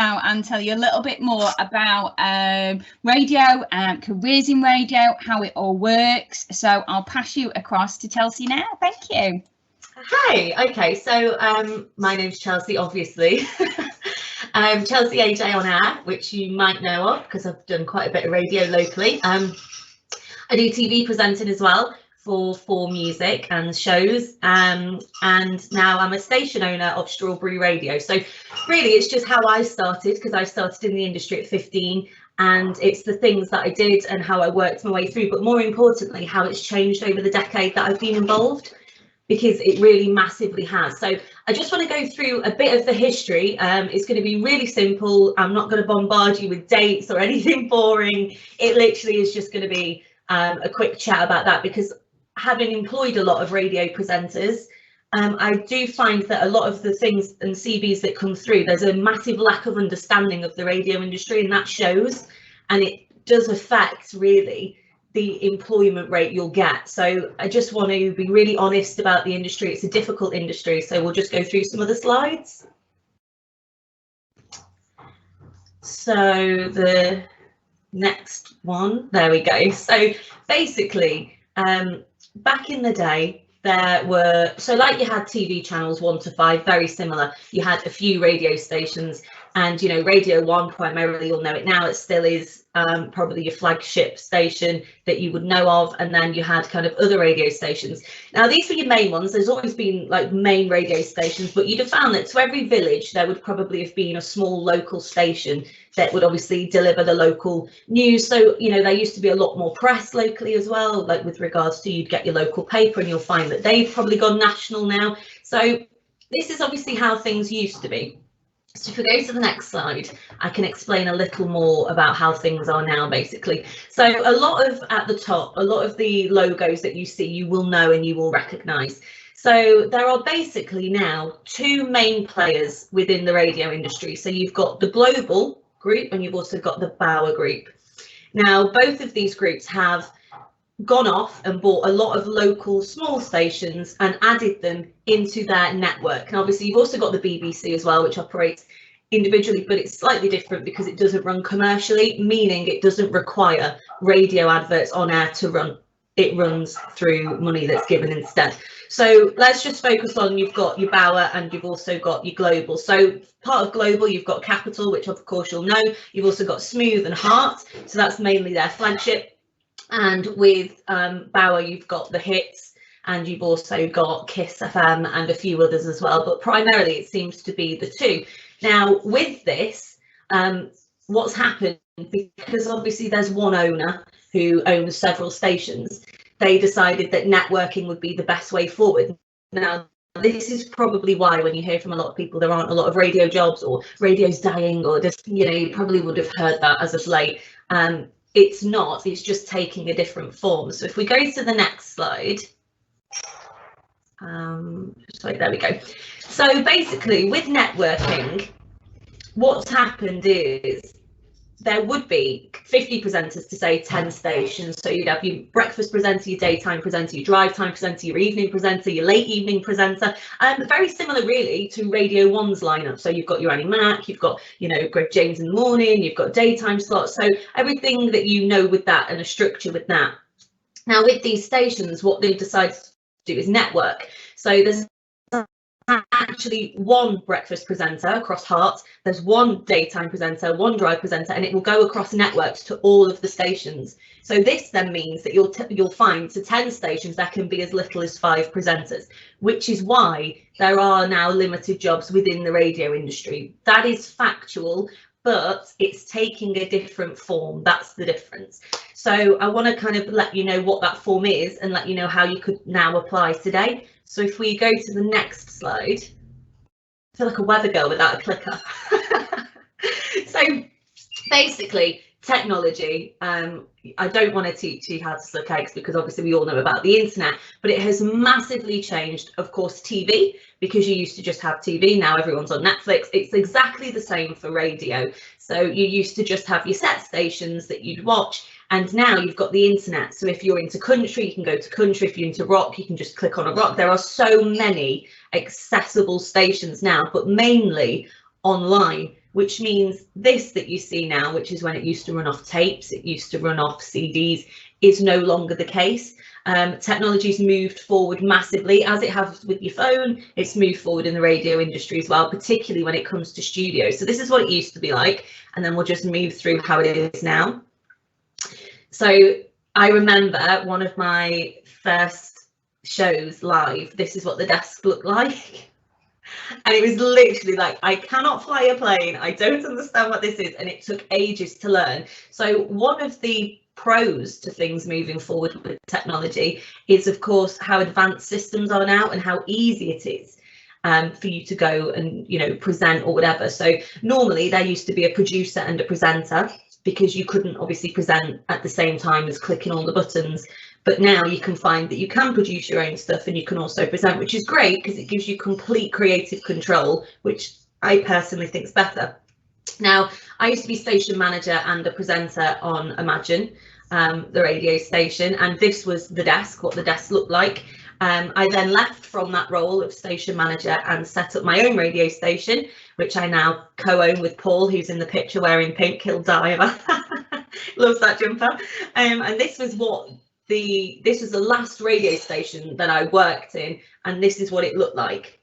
and tell you a little bit more about radio, careers in radio, how it all works. So I'll pass you across to Chellce now. Thank you. Hi, okay, so my name's Chellce, obviously. Chellce AJ on air, which you might know of because I've done quite a bit of radio locally. I do TV presenting as well for music and shows, and now I'm a station owner of Strawberry Radio. So really it's just how I started, because I started in the industry at 15, and it's the things that I did and how I worked my way through, but more importantly how it's changed over the decade that I've been involved, because it really massively has. So I just want to go through a bit of the history. It's going to be really simple. I'm not going to bombard you with dates or anything boring. It literally is just going to be a quick chat about that, because having employed a lot of radio presenters, I do find that a lot of the things and CVs that come through, there's a massive lack of understanding of the radio industry, and that shows, and it does affect really the employment rate you'll get. So I just want to be really honest about the industry. It's a difficult industry, so we'll just go through some of the slides. So the next one, there we go. So basically, back in the day, there were, so like you had TV channels 1 to 5, very similar. You had a few radio stations, and you know, Radio 1 primarily, you'll know it now, it still is probably your flagship station that you would know of, and then you had kind of other radio stations. Now these were your main ones. There's always been like main radio stations, but you'd have found that to every village there would probably have been a small local station that would obviously deliver the local news. So you know, there used to be a lot more press locally as well, like with regards to, you'd get your local paper, and you'll find that they've probably gone national now. So this is obviously how things used to be. So if we go to the next slide, I can explain a little more about how things are now, basically. So a lot of, at the top, a lot of the logos that you see, you will know and you will recognise. So there are basically now 2 main players within the radio industry. So you've got the Global group, and you've also got the Bauer group. Now, both of these groups have gone off and bought a lot of local small stations and added them into their network. And obviously you've also got the BBC as well, which operates individually, but it's slightly different because it doesn't run commercially, meaning it doesn't require radio adverts on air to run. It runs through money that's given instead. So let's just focus on, you've got your Bauer and you've also got your Global. So part of Global, you've got Capital, which of course you'll know. You've also got Smooth and Heart, so that's mainly their flagship. And with Bauer, you've got the Hits, and you've also got Kiss FM and a few others as well, but primarily it seems to be the 2. Now with this, what's happened, because obviously there's one owner who owns several stations, they decided that networking would be the best way forward. Now this is probably why when you hear from a lot of people there aren't a lot of radio jobs, or radio's dying, or just, you know, you probably would have heard that as of late. It's not, it's just taking a different form. So if we go to the next slide, there we go. So basically with networking, what's happened is there would be 50 presenters to say 10 stations. So you'd have your breakfast presenter, your daytime presenter, your drive time presenter, your evening presenter, your late evening presenter, very similar really to Radio 1's lineup. So you've got your Annie Mac, you've got, you know, Greg James in the morning, you've got daytime slots, so everything that you know with that, and a structure with that. Now with these stations, what they've decided to do is network. So there's actually one breakfast presenter across Heart, there's one daytime presenter, one drive presenter, and it will go across networks to all of the stations. So this then means that you'll find to 10 stations there can be as little as 5 presenters, which is why there are now limited jobs within the radio industry. That is factual, but it's taking a different form. That's the difference. So I want to kind of let you know what that form is and let you know how you could now apply today. So if we go to the next slide, I feel like a weather girl without a clicker. So basically technology, I don't want to teach you how to suck eggs because obviously we all know about the internet, but it has massively changed, of course, TV, because you used to just have TV, now everyone's on Netflix. It's exactly the same for radio. So you used to just have your set stations that you'd watch, and now you've got the internet. So if you're into country, you can go to country. If you're into rock, you can just click on a rock. There are so many accessible stations now, but mainly online, which means this that you see now, which is when it used to run off tapes, it used to run off CDs, is no longer the case. Technology's moved forward massively, as it has with your phone. It's moved forward in the radio industry as well, particularly when it comes to studio. So this is what it used to be like, and then we'll just move through how it is now. So I remember one of my first shows live, this is what the desk looked like. And it was literally like, I cannot fly a plane, I don't understand what this is, and it took ages to learn. So one of the pros to things moving forward with technology is, of course, how advanced systems are now and how easy it is for you to go and, you know, present or whatever. So normally there used to be a producer and a presenter, because you couldn't obviously present at the same time as clicking all the buttons. But now you can find that you can produce your own stuff and you can also present, which is great because it gives you complete creative control, which I personally think is better. Now, I used to be station manager and a presenter on Imagine, the radio station, and this was the desk, what the desk looked like. I then left from that role of station manager and set up my own radio station, which I now co-own with Paul, who's in the picture wearing pink. He'll die about that. Loves that jumper. And this was the last radio station that I worked in, and this is what it looked like.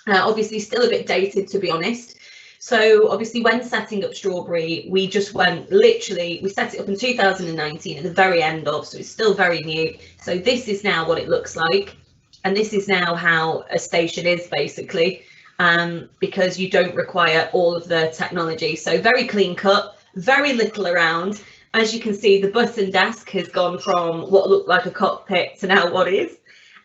Obviously still a bit dated, to be honest. So obviously when setting up Strawberry, we just went literally, we set it up in 2019 at the very end of, so it's still very new. So this is now what it looks like. And this is now how a station is basically, because you don't require all of the technology. So very clean cut, very little around. As you can see, the button desk has gone from what looked like a cockpit to now what is.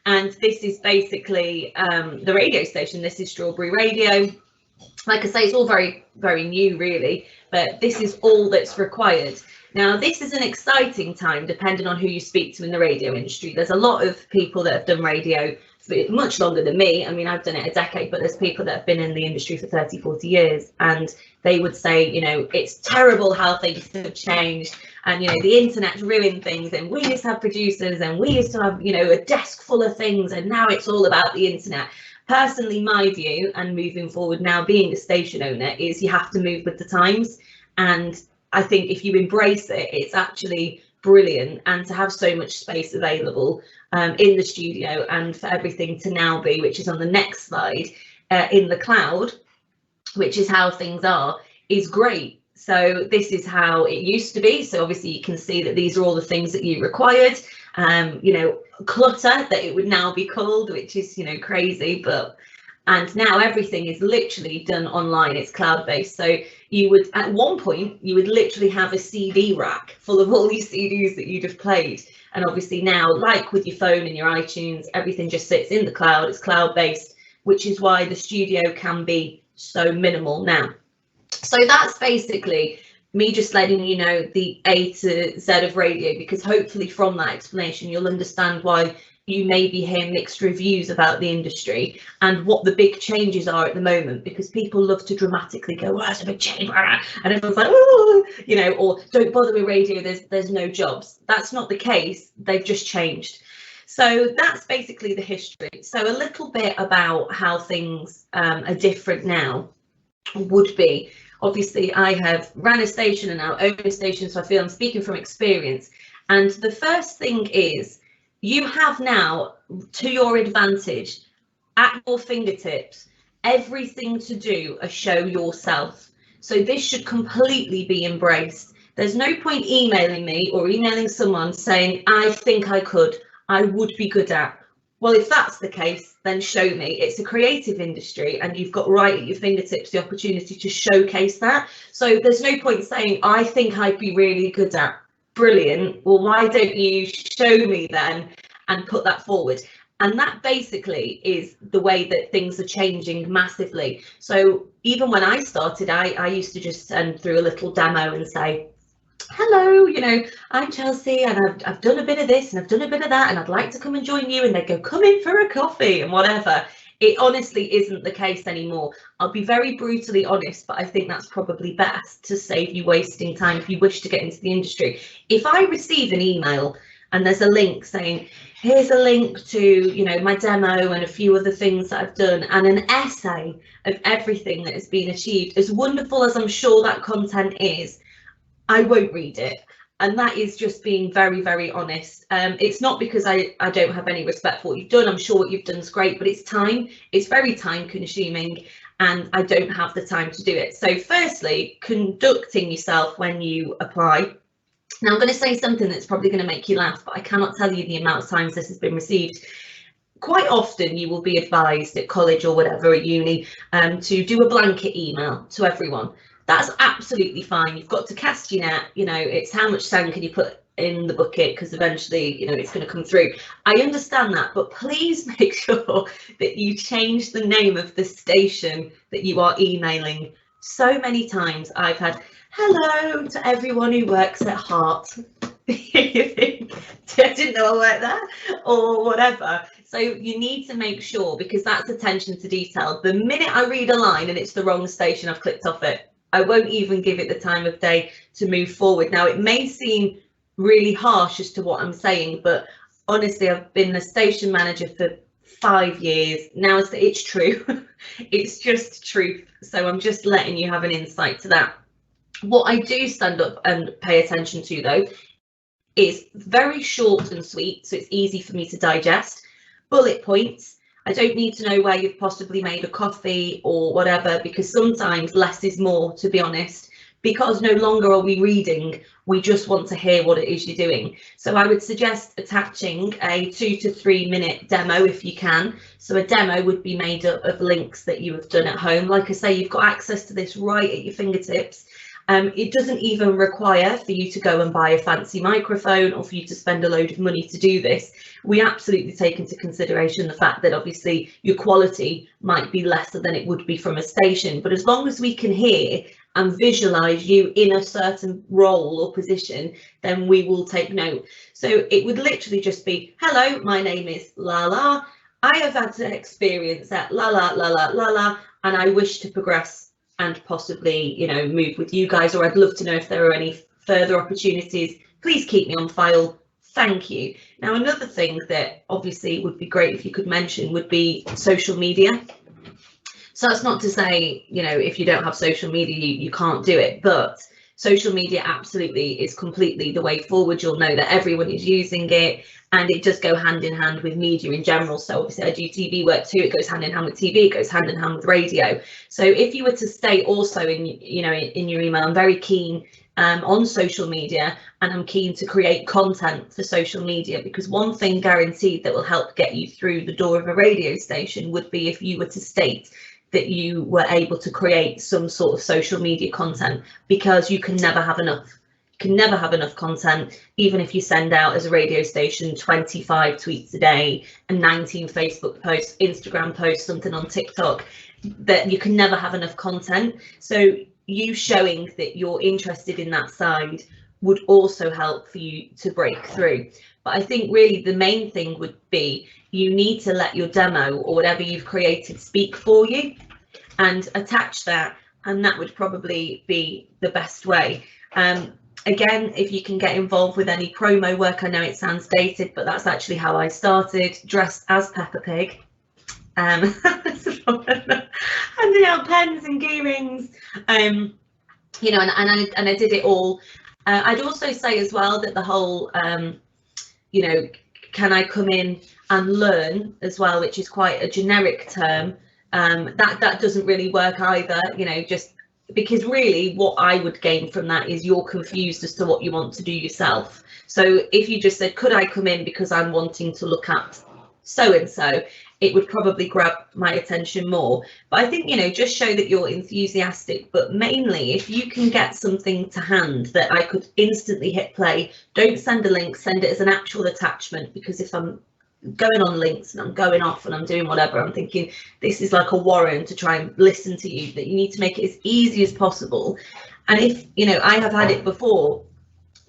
And this is basically the radio station. This is Strawberry Radio. Like I say, it's all very, very new, really, but this is all that's required. Now, this is an exciting time, depending on who you speak to in the radio industry. There's a lot of people that have done radio for much longer than me. I mean, I've done it a decade, but there's people that have been in the industry for 30, 40 years, and they would say, you know, it's terrible how things have changed, and, you know, the internet's ruined things, and we used to have producers, and we used to have, you know, a desk full of things, and now it's all about the internet. Personally, my view, and moving forward now being a station owner, is you have to move with the times. And I think if you embrace it, it's actually brilliant. And to have so much space available in the studio, and for everything to now be, which is on the next slide, in the cloud, which is how things are, is great. So this is how it used to be. So obviously you can see that these are all the things that you required. You know, clutter, that it would now be called, which is, you know, crazy, but, and now everything is literally done online. It's cloud-based. So you would, at one point, you would literally have a CD rack full of all these CDs that you'd have played. And obviously now, like with your phone and your iTunes, everything just sits in the cloud. It's cloud-based, which is why the studio can be so minimal now. So that's basically me just letting you know the A to Z of radio, because hopefully from that explanation you'll understand why you maybe hear mixed reviews about the industry and what the big changes are at the moment, because people love to dramatically go, well, that's a big change, and everyone's like, oh, you know, or don't bother with radio, there's no jobs. That's not the case, they've just changed. So that's basically the history. So a little bit about how things are different now would be, obviously I have ran a station and now own a station, so I feel I'm speaking from experience. And the first thing is, you have now, to your advantage, at your fingertips, everything to do a show yourself. So this should completely be embraced. There's no point emailing me or emailing someone saying, I think I could, I would be good at. Well, if that's the case, then show me. It's a creative industry and you've got right at your fingertips the opportunity to showcase that. So there's no point saying, I think I'd be really good at. Brilliant. Well, why don't you show me then and put that forward? And that basically is the way that things are changing massively. So even when I started, I used to just send through a little demo and say, hello, you know, I'm Chelsea and I've done a bit of this and I've done a bit of that and I'd like to come and join you, and they'd go, come in for a coffee and whatever. It honestly isn't the case anymore. I'll be very brutally honest, but I think that's probably best to save you wasting time if you wish to get into the industry. If I receive an email and there's a link saying, here's a link to, you know, my demo and a few other things that I've done, and an essay of everything that has been achieved, as wonderful as I'm sure that content is, I won't read it. And that is just being very, very honest. It's not because I don't have any respect for what you've done. I'm sure what you've done is great, but it's time. It's very time consuming, and I don't have the time to do it. So firstly, conducting yourself when you apply. Now I'm going to say something that's probably going to make you laugh, but I cannot tell you the amount of times this has been received. Quite often you will be advised at college or whatever, at uni, to do a blanket email to everyone. That's absolutely fine. You've got to cast your net, you know, it's how much sand can you put in the bucket, because eventually, you know, it's going to come through. I understand that, but please make sure that you change the name of the station that you are emailing. So many times I've had, hello to everyone who works at Heart. You think, I didn't know I worked there, or whatever. So you need to make sure, because that's attention to detail. The minute I read a line and it's the wrong station, I've clicked off it. I won't even give it the time of day to move forward. Now, it may seem really harsh as to what I'm saying, but honestly, I've been a station manager for 5 years now. It's true. It's just truth. So I'm just letting you have an insight to that. What I do stand up and pay attention to, though, is very short and sweet, so it's easy for me to digest. Bullet points. I don't need to know where you've possibly made a coffee or whatever, because sometimes less is more, to be honest, because no longer are we reading, we just want to hear what it is you're doing. So I would suggest attaching a 2 to 3 minute demo if you can. So a demo would be made up of links that you have done at home. Like I say, you've got access to this right at your fingertips. It doesn't even require for you to go and buy a fancy microphone or for you to spend a load of money to do this. We absolutely take into consideration the fact that obviously your quality might be lesser than it would be from a station, but as long as we can hear and visualize you in a certain role or position, then we will take note. So it would literally just be, hello, my name is Lala. I have had an experience at la la la la la la, and I wish to progress and possibly, you know, move with you guys, or I'd love to know if there are any further opportunities. Please keep me on file. Thank you. Now, another thing that obviously would be great if you could mention would be social media. So that's not to say, you know, if you don't have social media, you can't do it, but social media absolutely is completely the way forward. You'll know that everyone is using it, and it does go hand in hand with media in general. So obviously I do TV work too. It goes hand in hand with TV, it goes hand in hand with radio. So if you were to state also in, you know, in your email, I'm very keen on social media, and I'm keen to create content for social media, because one thing guaranteed that will help get you through the door of a radio station would be if you were to state that you were able to create some sort of social media content, because you can never have enough. You can never have enough content, even if you send out as a radio station 25 tweets a day and 19 Facebook posts, Instagram posts, something on TikTok, that you can never have enough content. So you showing that you're interested in that side would also help for you to break through. But I think really the main thing would be, you need to let your demo or whatever you've created speak for you and attach that, and that would probably be the best way. Again, if you can get involved with any promo work, I know it sounds dated, but that's actually how I started, dressed as Peppa Pig. Handing out pens and key rings, you know, and I did it all. I'd also say as well that the whole, you know, can I come in and learn as well, which is quite a generic term, that doesn't really work either, you know, just because really what I would gain from that is you're confused as to what you want to do yourself. So if you just said, could I come in because I'm wanting to look at so and so, it would probably grab my attention more. But I think, you know, just show that you're enthusiastic, but mainly if you can get something to hand that I could instantly hit play, don't send a link, send it as an actual attachment, because if I'm going on links and I'm going off and I'm doing whatever, I'm thinking this is like a warrant to try and listen to you, that you need to make it as easy as possible. And if, you know, I have had it before,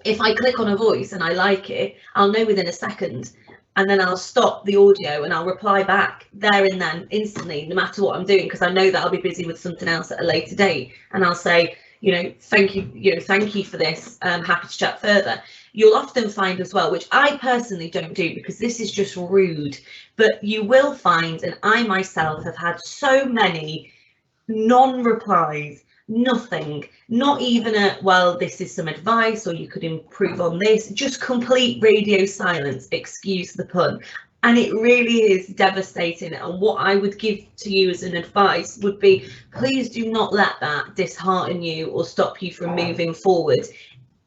if I click on a voice and I like it, I'll know within a second, and then I'll stop the audio and I'll reply back there and then instantly, no matter what I'm doing, because I know that I'll be busy with something else at a later date, and I'll say, thank you for this. Happy to chat further. You'll often find as well, which I personally don't do because this is just rude, but you will find, and I myself have had so many non-replies, nothing, not even a, well, this is some advice or you could improve on this, just complete radio silence, excuse the pun. And it really is devastating. And what I would give to you as an advice would be, please do not let that dishearten you or stop you from moving forward.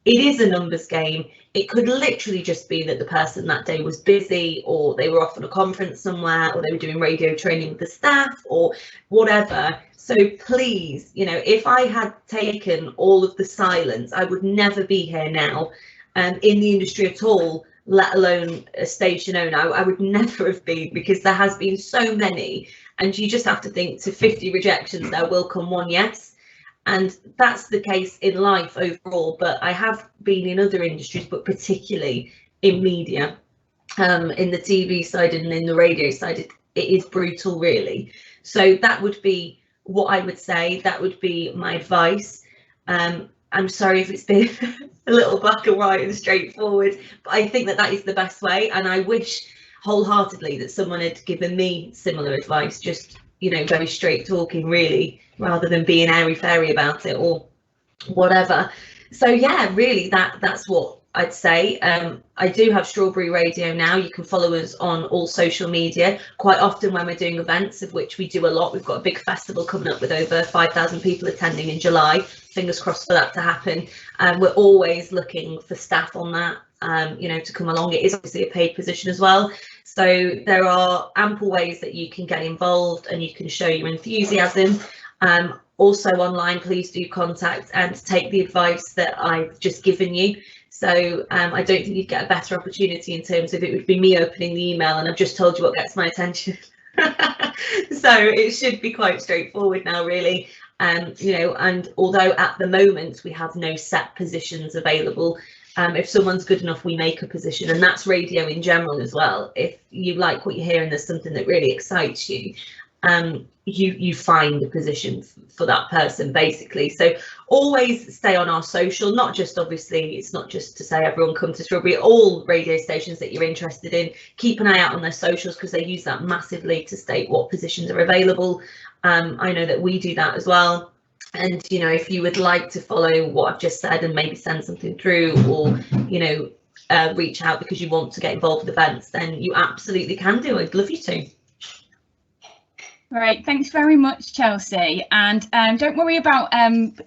It is a numbers game. It could literally just be that the person that day was busy, or they were off on a conference somewhere, or they were doing radio training with the staff or whatever. So please, if I had taken all of the silence, I would never be here now in the industry at all, let alone a station owner. I would never have been, because there has been so many, and you just have to think, to 50 rejections there will come one yes. And that's the case in life overall, but I have been in other industries, but particularly in media, in the TV side and in the radio side, it is brutal, really. So that would be what I would say. That would be my advice. I'm sorry if it's been a little black and white and straightforward, but I think that is the best way. And I wish wholeheartedly that someone had given me similar advice, just, very straight talking, really, rather than being airy fairy about it or whatever. So yeah, really, that's what I'd say. I do have Strawberry Radio now. You can follow us on all social media. Quite often when we're doing events, of which we do a lot, we've got a big festival coming up with over 5,000 people attending in July. Fingers crossed for that to happen. We're always looking for staff on that, to come along. It is obviously a paid position as well. So there are ample ways that you can get involved and you can show your enthusiasm. Also online, please do contact and take the advice that I've just given you. So I don't think you'd get a better opportunity in terms of, it would be me opening the email and I've just told you what gets my attention. So it should be quite straightforward now, really. And although at the moment we have no set positions available, if someone's good enough, we make a position, and that's radio in general as well. If you like what you hear and there's something that really excites you, you find a position for that person, basically. So always stay on our social, not just, obviously, it's not just to say everyone come to Strawberry, all radio stations that you're interested in, keep an eye out on their socials, because they use that massively to state what positions are available. I know that we do that as well. And, if you would like to follow what I've just said and maybe send something through, or, reach out because you want to get involved with events, then you absolutely can do. I'd love you to. Great, thanks very much, Chellce. And don't worry about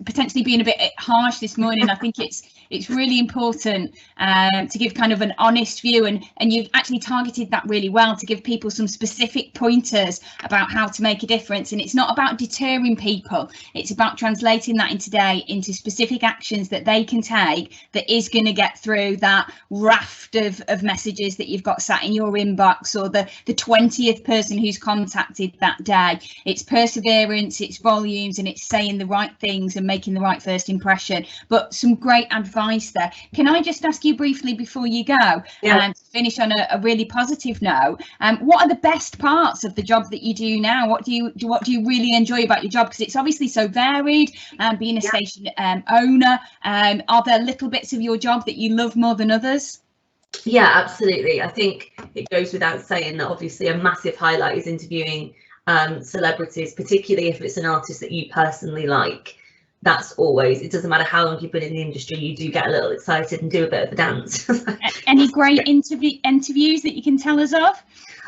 potentially being a bit harsh this morning. I think it's really important to give kind of an honest view, and you've actually targeted that really well to give people some specific pointers about how to make a difference. And it's not about deterring people, it's about translating that into specific actions that they can take that is going to get through that raft of messages that you've got sat in your inbox, or the 20th person who's contacted that day. It's perseverance, it's volumes, and it's saying the right things and making the right first impression. But some great advice there. Can I just ask you briefly before you go, and to finish on a really positive note, what are the best parts of the job that you do now? What do you really enjoy about your job? Because it's obviously so varied, being a station owner. Are there little bits of your job that you love more than others? Yeah, absolutely. I think it goes without saying that obviously a massive highlight is interviewing celebrities, particularly if it's an artist that you personally like. That's always, it doesn't matter how long you've been in the industry, you do get a little excited and do a bit of a dance. Any great interviews that you can tell us of?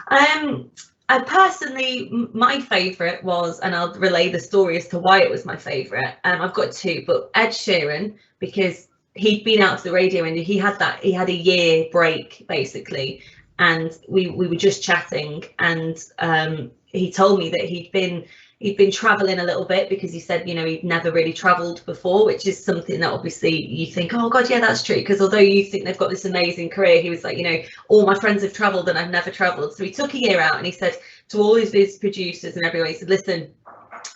I personally, my favourite was, and I'll relay the story as to why it was my favourite. I've got two, but Ed Sheeran, because he'd been out of the radio and he had a year break basically, and we were just chatting, and he told me that he'd been traveling a little bit, because he said, he'd never really traveled before, which is something that obviously you think, oh god, yeah, that's true, because although you think they've got this amazing career, he was like, all my friends have traveled and I've never traveled. So he took a year out, and he said to all of his producers and everyone, he said, listen,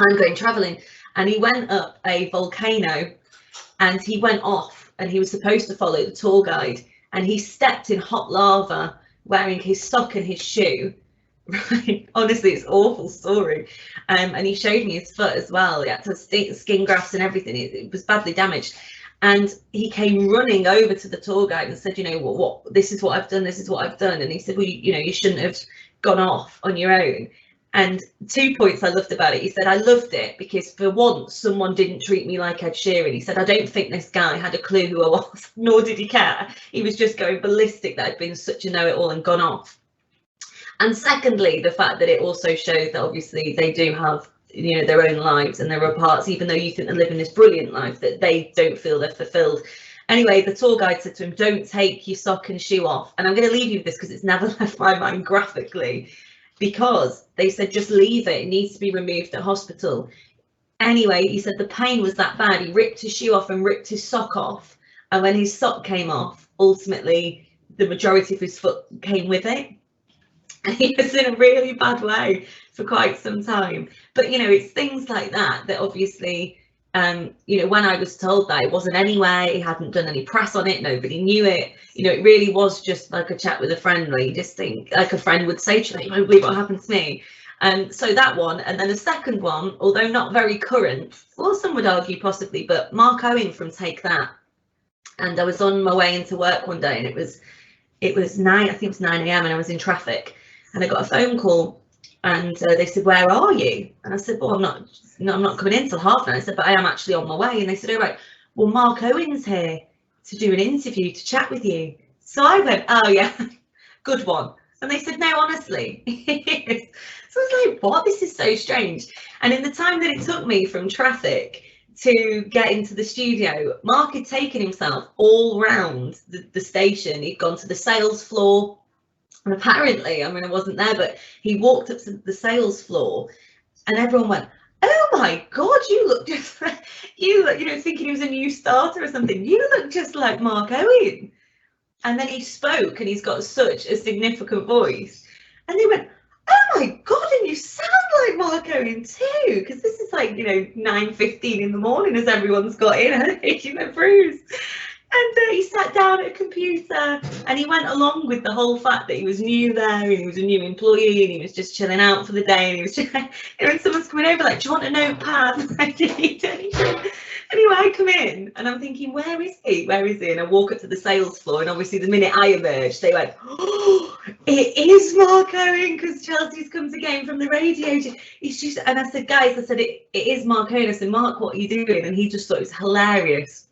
I'm going traveling. And he went up a volcano and he went off, and he was supposed to follow the tour guide, and he stepped in hot lava wearing his sock and his shoe, Right, honestly, it's an awful story. And he showed me his foot as well. He had to skin grafts and everything. It was badly damaged. And he came running over to the tour guide and said, you know, what this is what I've done, this is what I've done. And he said, well, you know, you shouldn't have gone off on your own. And 2 points I loved about it. He said, I loved it because for once someone didn't treat me like Ed Sheeran. He said, I don't think this guy had a clue who I was, nor did he care. He was just going ballistic that I'd been such a know-it-all and gone off. And secondly, the fact that it also shows that obviously they do have, you know, their own lives, and there are parts, even though you think they're living this brilliant life, that they don't feel they're fulfilled. Anyway, the tour guide said to him, don't take your sock and shoe off. And I'm going to leave you with this because it's never left my mind graphically, because they said just leave it needs to be removed at hospital. Anyway, he said the pain was that bad, he ripped his shoe off and ripped his sock off, and when his sock came off, ultimately the majority of his foot came with it. And he was in a really bad way for quite some time. But, you know, it's things like that that obviously, you know, when I was told that, it wasn't anywhere, he hadn't done any press on it, nobody knew it. You know, it really was just like a chat with a friend where you just think, like a friend would say to you, you won't believe what happened to me. So that one, and then the second one, although not very current, or some would argue possibly, but Mark Owen from Take That. And I was on my way into work one day, and it was 9, I think it was 9 a.m. and I was in traffic. And I got a phone call, and they said, where are you? And I said, well, I'm not coming in till 9:30. I said, but I am actually on my way. And they said, all right, well, Mark Owen's here to do an interview, to chat with you. So I went, oh yeah, good one. And they said, no, honestly. So I was like, what? This is so strange. And in the time that it took me from traffic to get into the studio, Mark had taken himself all round the station. He'd gone to the sales floor. And apparently, I mean, I wasn't there, but he walked up to the sales floor and everyone went, oh my God, you look just like, you know, thinking he was a new starter or something. You look just like Mark Owen. And then he spoke, and he's got such a significant voice. And they went, oh my God, and you sound like Mark Owen too. Because this is like, you know, 9:15 in the morning as everyone's got in and making their brews. And he sat down at a computer, and he went along with the whole fact that he was new there, and he was a new employee, and he was just chilling out for the day, and he was just, you know, when someone's coming over, like, do you want a notepad? Like, do you need anything? Anyway, I come in, and I'm thinking, where is he? Where is he? And I walk up to the sales floor, and obviously the minute I emerged, they went, oh, it is Mark Owen, because Chelsea's come to game from the radio. He's just, and I said, guys, I said, it is Mark Owen. I said, Mark, what are you doing? And he just thought it was hilarious.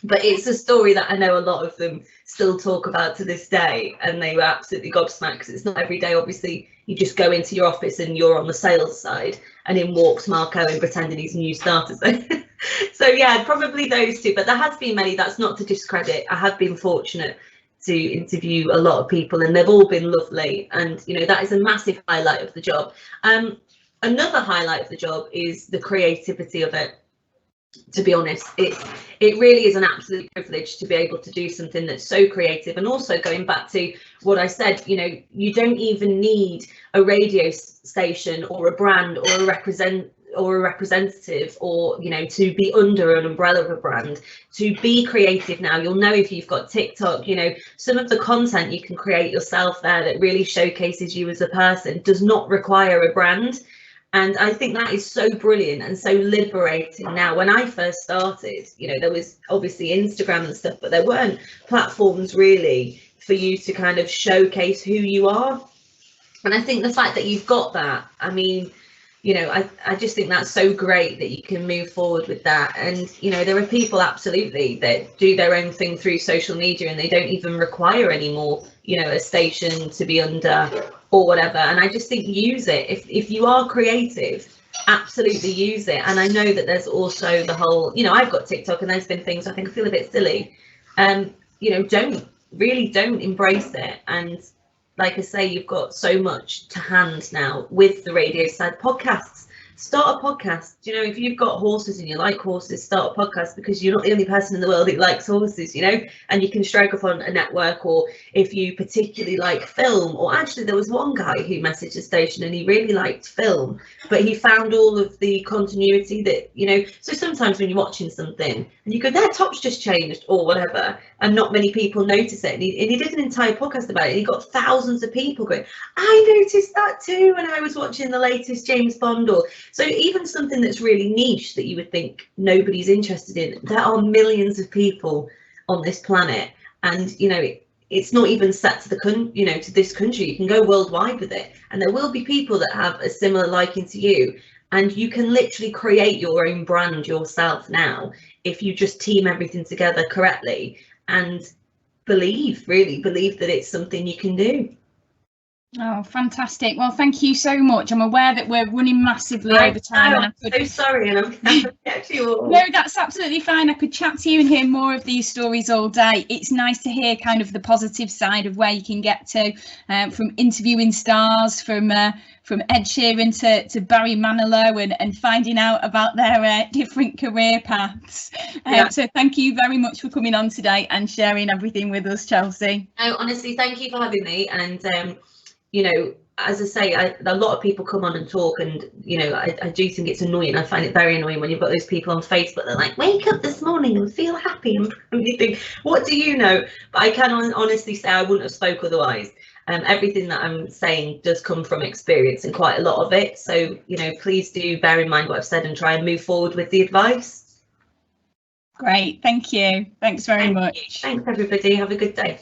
But it's a story that I know a lot of them still talk about to this day, and they were absolutely gobsmacked, because it's not every day, obviously, you just go into your office and you're on the sales side, and in walks Mark Owen pretending he's a new starter. So yeah, probably those two, but there has been many. That's not to discredit. I have been fortunate to interview a lot of people, and they've all been lovely, and you know, that is a massive highlight of the job. Another highlight of the job is the creativity of it. To be honest, it really is an absolute privilege to be able to do something that's so creative. And also, going back to what I said, you know, you don't even need a radio station or a brand or a representative, or, you know, to be under an umbrella of a brand to be creative now. You'll know if you've got TikTok, you know, some of the content you can create yourself there that really showcases you as a person does not require a brand. And I think that is so brilliant and so liberating now. When I first started, you know, there was obviously Instagram and stuff, but there weren't platforms really for you to kind of showcase who you are. And I think the fact that you've got that, I mean, you know, I just think that's so great that you can move forward with that. And, you know, there are people absolutely that do their own thing through social media, and they don't even require anymore, you know, a station to be under or whatever. And I just think use it. If you are creative, absolutely use it. And I know that there's also the whole, you know, I've got TikTok, and there's been things I think I feel a bit silly. You know, don't embrace it. And like I say, you've got so much to hand now with the radio side podcasts. start a podcast. You know, if you've got horses and you like horses, start a podcast, because you're not the only person in the world who likes horses, you know, and you can strike up on a network. Or if you particularly like film, or actually there was one guy who messaged the station and he really liked film, but he found all of the continuity that, you know, so sometimes when you're watching something and you go, their top's just changed or whatever, and not many people notice it, and he did an entire podcast about it, and he got thousands of people going, I noticed that too when I was watching the latest James Bond. Or so even something that's really niche that you would think nobody's interested in, there are millions of people on this planet, and you know, it's not even set to the you know, to this country. You can go worldwide with it, and there will be people that have a similar liking to you, and you can literally create your own brand yourself now if you just team everything together correctly and really believe that it's something you can do. Oh, fantastic. Well, thank you so much. I'm aware that we're running massively over time. I'm so sorry, and I'm going to catch you all. No, that's absolutely fine. I could chat to you and hear more of these stories all day. It's nice to hear kind of the positive side of where you can get to, from interviewing stars, from Ed Sheeran to Barry Manilow, and finding out about their different career paths. So thank you very much for coming on today and sharing everything with us, Chellce. No, honestly, thank you for having me. And you know, as I say, a lot of people come on and talk, and you know, I do think it's annoying. I find it very annoying when you've got those people on Facebook. They're like, wake up this morning and feel happy, and you think, what do you know? But I can honestly say I wouldn't have spoke otherwise. Everything that I'm saying does come from experience, and quite a lot of it. So, you know, please do bear in mind what I've said and try and move forward with the advice. Great, thank you. Thanks very much. Thanks everybody. Have a good day.